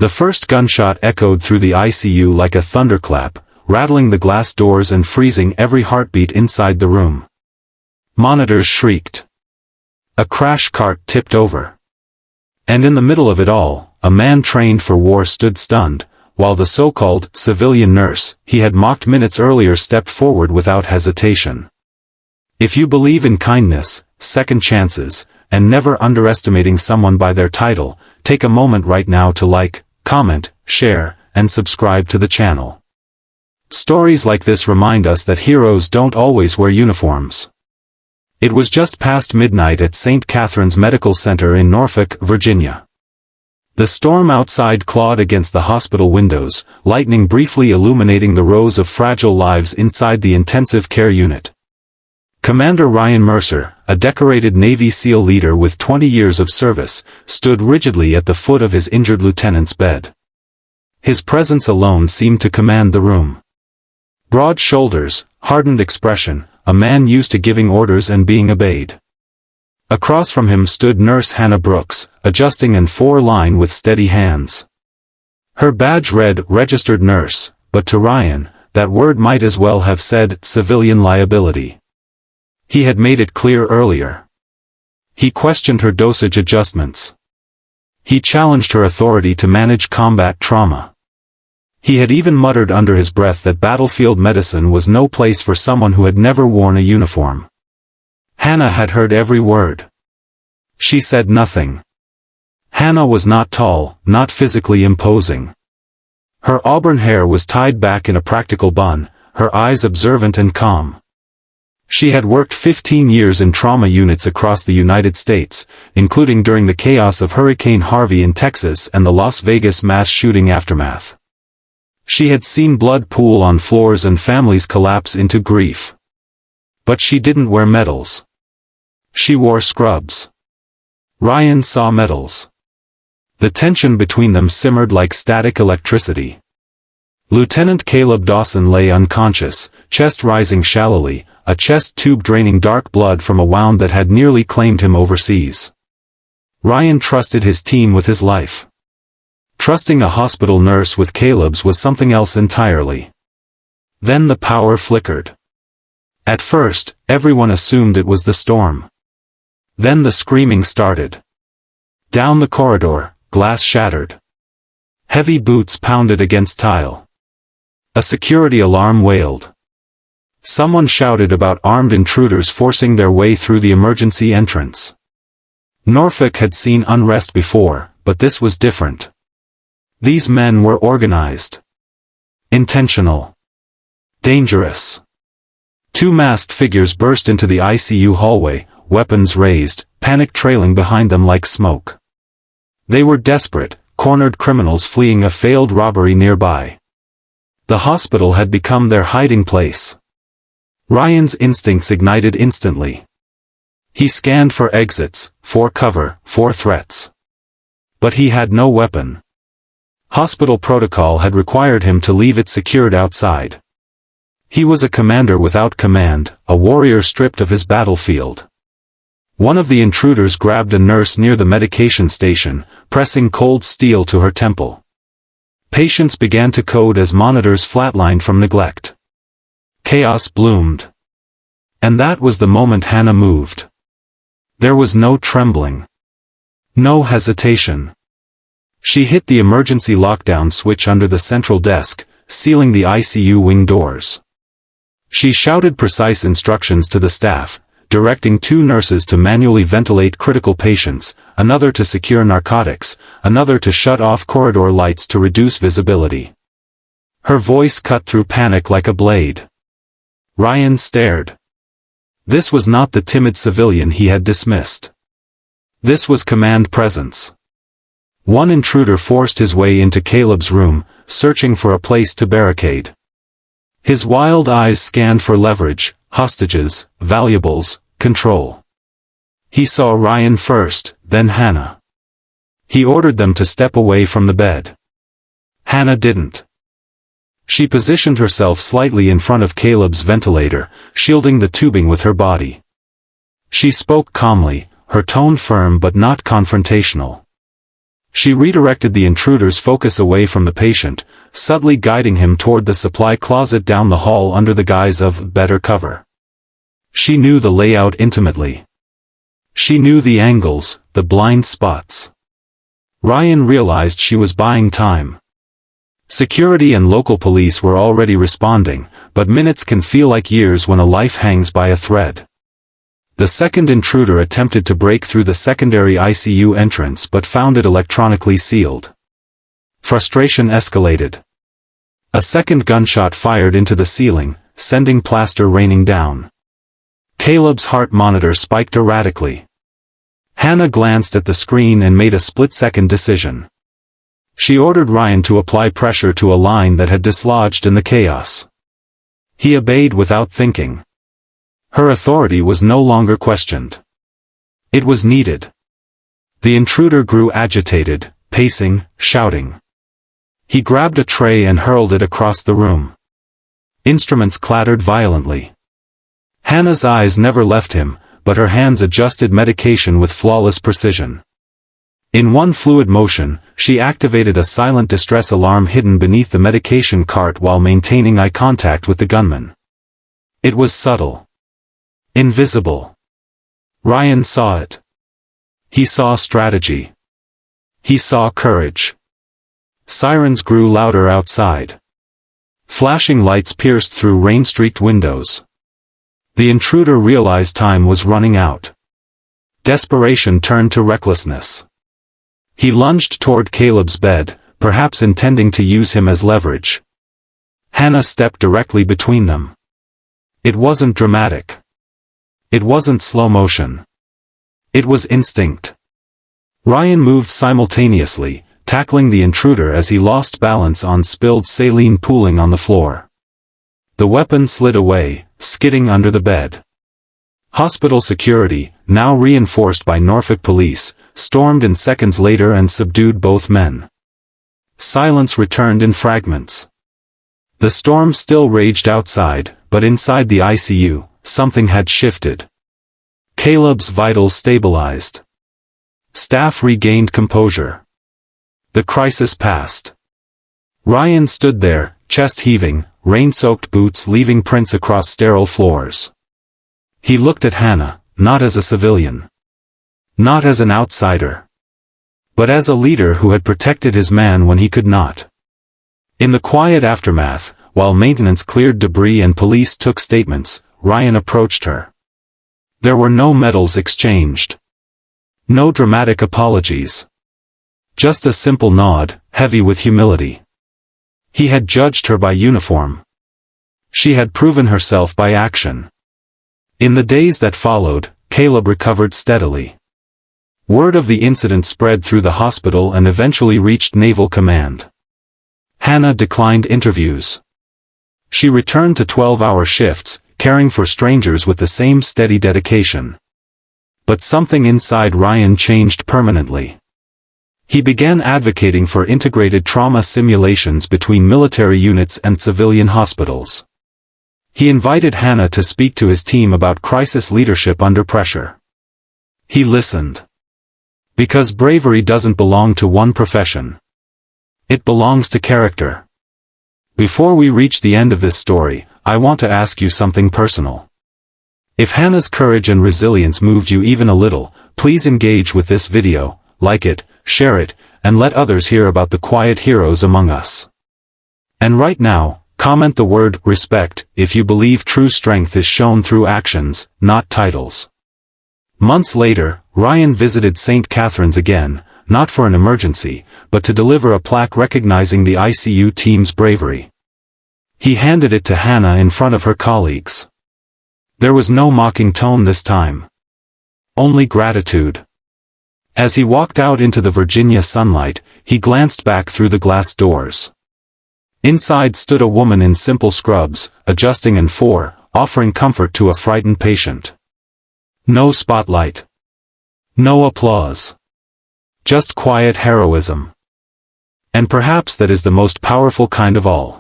The first gunshot echoed through the ICU like a thunderclap, rattling the glass doors and freezing every heartbeat inside the room. Monitors shrieked. A crash cart tipped over. And in the middle of it all, a man trained for war stood stunned, while the so-called civilian nurse he had mocked minutes earlier stepped forward without hesitation. If you believe in kindness, second chances, and never underestimating someone by their title, take a moment right now to like, comment, share, and subscribe to the channel. Stories like this remind us that heroes don't always wear uniforms. It was just past midnight at St. Catherine's Medical Center in Norfolk, Virginia. The storm outside clawed against the hospital windows, lightning briefly illuminating the rows of fragile lives inside the intensive care unit. Commander Ryan Mercer, a decorated Navy SEAL leader with 20 years of service, stood rigidly at the foot of his injured lieutenant's bed. His presence alone seemed to command the room. Broad shoulders, hardened expression, a man used to giving orders and being obeyed. Across from him stood Nurse Hannah Brooks, adjusting an 4-line with steady hands. Her badge read Registered Nurse, but to Ryan, that word might as well have said civilian liability. He had made it clear earlier. He questioned her dosage adjustments. He challenged her authority to manage combat trauma. He had even muttered under his breath that battlefield medicine was no place for someone who had never worn a uniform. Hannah had heard every word. She said nothing. Hannah was not tall, not physically imposing. Her auburn hair was tied back in a practical bun, her eyes observant and calm. She had worked 15 years in trauma units across the United States, including during the chaos of Hurricane Harvey in Texas and the Las Vegas mass shooting aftermath. She had seen blood pool on floors and families collapse into grief. But she didn't wear medals. She wore scrubs. Ryan saw medals. The tension between them simmered like static electricity. Lieutenant Caleb Dawson lay unconscious, chest rising shallowly, a chest tube draining dark blood from a wound that had nearly claimed him overseas. Ryan trusted his team with his life. Trusting a hospital nurse with Caleb's was something else entirely. Then the power flickered. At first, everyone assumed it was the storm. Then the screaming started. Down the corridor, glass shattered. Heavy boots pounded against tile. A security alarm wailed. Someone shouted about armed intruders forcing their way through the emergency entrance. Norfolk had seen unrest before, but this was different. These men were organized. Intentional. Dangerous. Two masked figures burst into the ICU hallway, weapons raised, panic trailing behind them like smoke. They were desperate, cornered criminals fleeing a failed robbery nearby. The hospital had become their hiding place. Ryan's instincts ignited instantly. He scanned for exits, for cover, for threats. But he had no weapon. Hospital protocol had required him to leave it secured outside. He was a commander without command, a warrior stripped of his battlefield. One of the intruders grabbed a nurse near the medication station, pressing cold steel to her temple. Patients began to code as monitors flatlined from neglect. Chaos bloomed. And that was the moment Hannah moved. There was no trembling. No hesitation. She hit the emergency lockdown switch under the central desk, sealing the ICU wing doors. She shouted precise instructions to the staff, directing 2 nurses to manually ventilate critical patients, another to secure narcotics, another to shut off corridor lights to reduce visibility. Her voice cut through panic like a blade. Ryan stared. This was not the timid civilian he had dismissed. This was command presence. One intruder forced his way into Caleb's room, searching for a place to barricade. His wild eyes scanned for leverage, hostages, valuables, control. He saw Ryan first, then Hannah. He ordered them to step away from the bed. Hannah didn't. She positioned herself slightly in front of Caleb's ventilator, shielding the tubing with her body. She spoke calmly, her tone firm but not confrontational. She redirected the intruder's focus away from the patient, subtly guiding him toward the supply closet down the hall under the guise of better cover. She knew the layout intimately. She knew the angles, the blind spots. Ryan realized she was buying time. Security and local police were already responding, but minutes can feel like years when a life hangs by a thread. The second intruder attempted to break through the secondary ICU entrance but found it electronically sealed. Frustration escalated. A second gunshot fired into the ceiling, sending plaster raining down. Caleb's heart monitor spiked erratically. Hannah glanced at the screen and made a split-second decision. She ordered Ryan to apply pressure to a line that had dislodged in the chaos. He obeyed without thinking. Her authority was no longer questioned. It was needed. The intruder grew agitated, pacing, shouting. He grabbed a tray and hurled it across the room. Instruments clattered violently. Hannah's eyes never left him, but her hands adjusted medication with flawless precision. In one fluid motion, she activated a silent distress alarm hidden beneath the medication cart while maintaining eye contact with the gunman. It was subtle. Invisible. Ryan saw it. He saw strategy. He saw courage. Sirens grew louder outside. Flashing lights pierced through rain-streaked windows. The intruder realized time was running out. Desperation turned to recklessness. He lunged toward Caleb's bed, perhaps intending to use him as leverage. Hannah stepped directly between them. It wasn't dramatic. It wasn't slow motion. It was instinct. Ryan moved simultaneously, tackling the intruder as he lost balance on spilled saline pooling on the floor. The weapon slid away, skidding under the bed. Hospital security, now reinforced by Norfolk police, stormed in seconds later and subdued both men. Silence returned in fragments. The storm still raged outside, but inside the ICU, something had shifted. Caleb's vitals stabilized. Staff regained composure. The crisis passed. Ryan stood there, chest heaving, rain-soaked boots leaving prints across sterile floors. He looked at Hannah, not as a civilian. Not as an outsider. But as a leader who had protected his man when he could not. In the quiet aftermath, while maintenance cleared debris and police took statements, Ryan approached her. There were no medals exchanged. No dramatic apologies. Just a simple nod, heavy with humility. He had judged her by uniform. She had proven herself by action. In the days that followed, Caleb recovered steadily. Word of the incident spread through the hospital and eventually reached Naval Command. Hannah declined interviews. She returned to 12-hour shifts, caring for strangers with the same steady dedication. But something inside Ryan changed permanently. He began advocating for integrated trauma simulations between military units and civilian hospitals. He invited Hannah to speak to his team about crisis leadership under pressure. He listened. Because bravery doesn't belong to one profession. It belongs to character. Before we reach the end of this story, I want to ask you something personal. If Hannah's courage and resilience moved you even a little, please engage with this video, like it, share it, and let others hear about the quiet heroes among us. And right now, comment the word respect if you believe true strength is shown through actions, not titles. Months later, Ryan visited St. Catherine's again, not for an emergency, but to deliver a plaque recognizing the ICU team's bravery. He handed it to Hannah in front of her colleagues. There was no mocking tone this time. Only gratitude. As he walked out into the Virginia sunlight, he glanced back through the glass doors. Inside stood a woman in simple scrubs, adjusting an IV, offering comfort to a frightened patient. No spotlight. No applause. Just quiet heroism. And perhaps that is the most powerful kind of all.